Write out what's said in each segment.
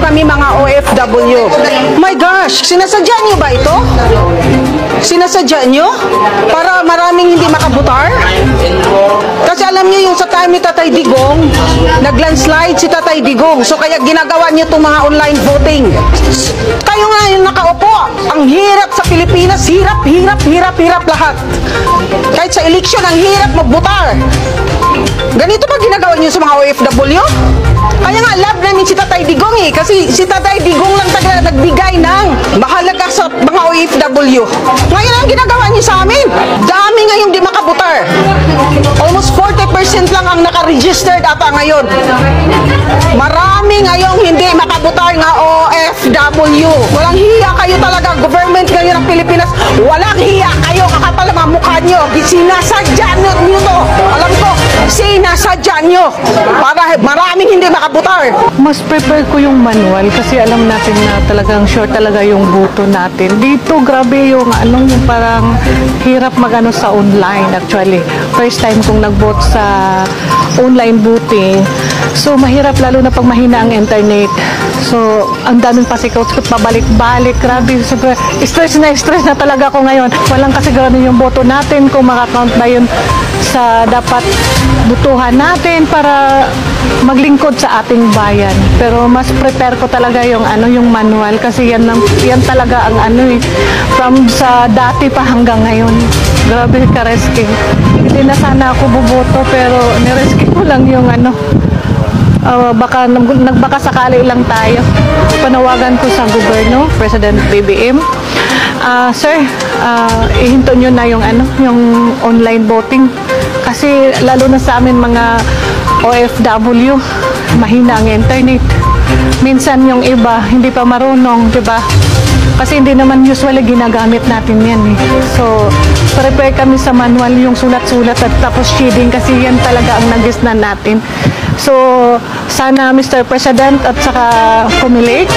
kami mga OFW. My gosh, sinasadya niyo ba ito? Sinasadya niyo? Para maraming hindi makabutar? Kasi alam niyo yung sa time ni Tatay Digong, nag-landslide si Tatay Digong. So kaya ginagawa niyo itong mga online voting. Kayo nga yung nakaupo. Ang hirap sa Pilipinas, hirap lahat. Kahit sa eleksyon, ang hirap magbutar. Ganito ba ginagawa niyo sa mga OFW? Kaya nga, love namin si Tatay Digong eh. Kasi si Tatay Digong lang talaga nagbigay ng mahalaga sa mga OFW. Ngayon ang ginagawa niyo sa amin. Dami ngayong di makabutar. Almost 40% lang ang naka-registered ata ngayon. Marami ngayong hindi makabutar nga OFW. Walang hiya kayo talaga. Government ngayon ng Pilipinas. Walang hiya kayo. Kakapal ang mukha nyo. Sinasadya nyo to. Alam ko, sinasadya nyo. Para maraming hindi makabutar. Mas prefer ko yung manual kasi alam natin na talagang sure talaga yung boto natin. Dito, grabe yung yung parang hirap magano sa online actually. First time kong nag-vote sa online voting. So, mahirap lalo na pag mahina ang internet. So, ang daming pasikot-sikot, pabalik-balik. Grabe, super stress na talaga ako ngayon. Walang kasigurado yung boto natin kung makakount ba yun sa dapat butuhan natin para maglingkod sa ating bayan. Pero mas prepare ko talaga yung yung manual kasi yan talaga ang from sa dati pa hanggang ngayon. Grabe ka-rescue. Hindi na sana ako buboto pero nirescue ko lang yung baka nagbaka sakali lang tayo. Panawagan ko sa gobyerno, President BBM. Sir, ihinto nyo na yung online voting kasi lalo na sa amin mga OFW, mahina ang internet. Minsan yung iba hindi pa marunong, 'di ba? Kasi hindi naman usually ginagamit natin yan eh. So, prepare kami sa manual yung sulat-sulat at tapos shading kasi yan talaga ang nagisnan natin. So, sana Mr. President at saka Comelec,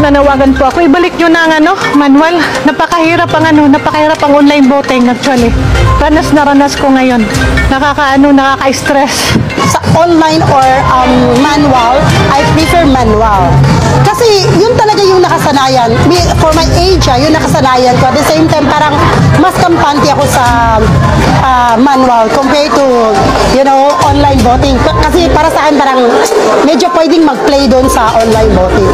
nanawagan po ako, ibalik nyo na ang manual. Napakahirap ang online voting actually. Ranas na ranas ko ngayon. Nakaka-stress. Sa online or manual, I prefer manual. Kasi yun talaga yung nakasanayan. For my age, yun nakasanayan ko. At the same time, parang mas kampante ako sa manual compared to, online voting. Kasi para sa akin, parang medyo pwedeng mag-play doon sa online voting.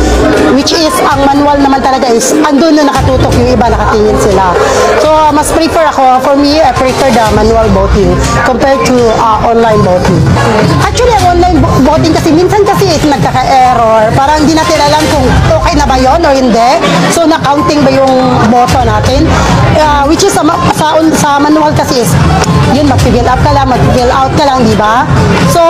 Which is, ang manual naman talaga is, andun na nakatutok yung iba, nakatingin sila. So, mas prefer ako. For me, I prefer the manual voting compared to online voting. Actually, ang online voting kasi, minsan kasi is nagkaka-error. Parang hindi natin alam kung okay na ba yun o hindi. So, na-counting ba yung boto natin? Which is, sa manual kasi is, yun, mag-fill up ka lang, mag-fill out ka lang, di ba? So,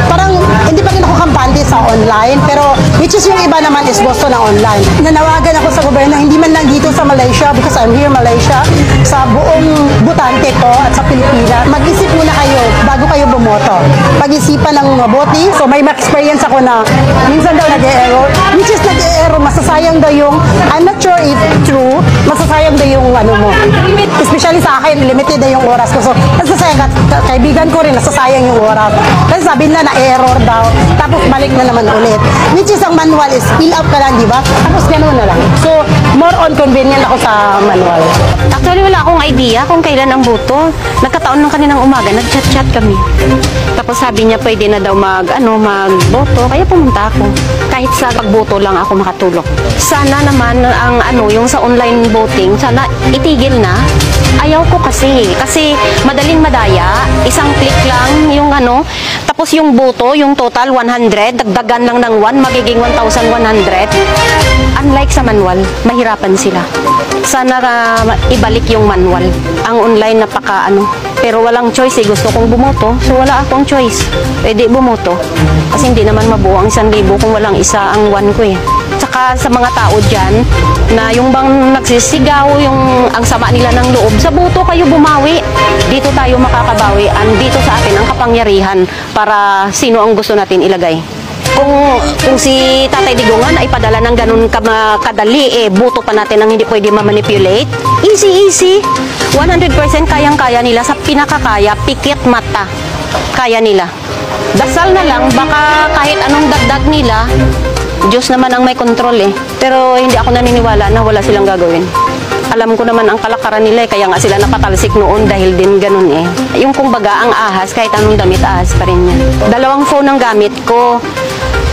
parang, hindi pa rin ako kampante sa online, pero, which is yung iba naman is gusto ng online. Nanawagan ako sa gobyerno, hindi man lang dito sa Malaysia, because I'm here Malaysia, sa buong butante po at sa Pilipinas, mag-isip muna kayo bago kayo bumoto. Pag-isipan ng mabuti. So, may experience ako na, minsan daw nag-e-error, which is nag-e-error, masasayang daw yung, I'm not sure if true, masasayang daw yung mo. Especially sa akin, limited na yung oras ko. So, nasasayang, kaibigan ko rin, nasasayang yung oras. Kasi sabi nila na-error daw, tapos balik na naman ulit. Which is ang manual is fill up ka lang, di ba? Tapos gano'n na lang. So, more on convenient ako sa manual. Actually, wala akong idea kung kailan ang boto. Nagkataon ng kaninang umaga, nag-chat-chat kami. Tapos sabi niya, pwede na daw magboto. Kaya pumunta ako. Kahit sa pagboto lang ako makatulog. Sana naman ang yung sa online voting, sana itigil na. Ayaw ko kasi madaling madaya, isang click lang yung tapos yung boto, yung total 100, dagdagan lang ng 1, magiging 1,100. Unlike sa manual, mahirapan sila. Sana ibalik yung manual. Ang online pero walang choice gusto kong bumoto, so wala akong choice. Pwede bumoto. Kasi hindi naman mabuo ang 1,000 kung walang isa ang 1 ko eh. Tsaka sa mga tao dyan, na yung bang nagsisigaw, yung ang sama nila ng loob, sa boto kayo bumawi. Dito tayo makakabawi. Dito sa atin ang kapangyarihan para sino ang gusto natin ilagay. Kung si Tatay Digongan ay padala ng ganun kadali, boto pa natin ang hindi pwede ma-manipulate. Easy. 100% kayang-kaya nila sa pinakakaya, pikit mata. Kaya nila. Dasal na lang, baka kahit anong dagdag nila, Diyos naman ang may kontrol eh. Pero hindi ako naniniwala na wala silang gagawin. Alam ko naman ang kalakaran nila eh, kaya nga sila napatalsik noon dahil din ganun eh. Yung kumbaga ang ahas, kahit anong damit, ahas pa rin yan. 2 phone ang gamit ko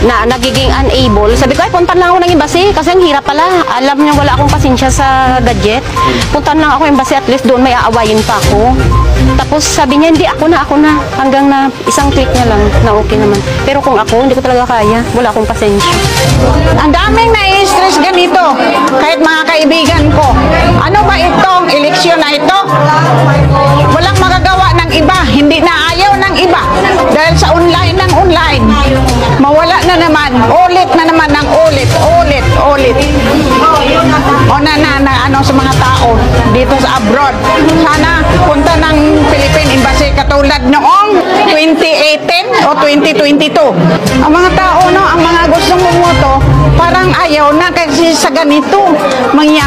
na nagiging unable. Sabi ko, ay, puntan lang ako ng embassy kasi ang hirap pala. Alam niya wala akong pasensya sa gadget. Puntan lang ako ng embassy, at least doon may aawayin pa ako. Tapos sabi niya, hindi, ako na. Hanggang na isang tweet niya lang na okay naman. Pero kung ako, hindi ko talaga kaya. Wala akong pasensya. Ang daming nai-stress ganito, kahit mga kaibigan ko. Ano ba itong eleksyon na ito? Walang magagawa ng iba, hindi na ayaw ng iba. Dahil sa online ng online, mawala na naman, ulit na naman ng ulit. O ano sa mga tao dito sa abroad. Sana punta ng Philippine Embassy katulad noong 2018 o 2022. Ang mga tao, no, ang mga gustong bumoto, parang ayaw na kasi sa ganito mangyayari.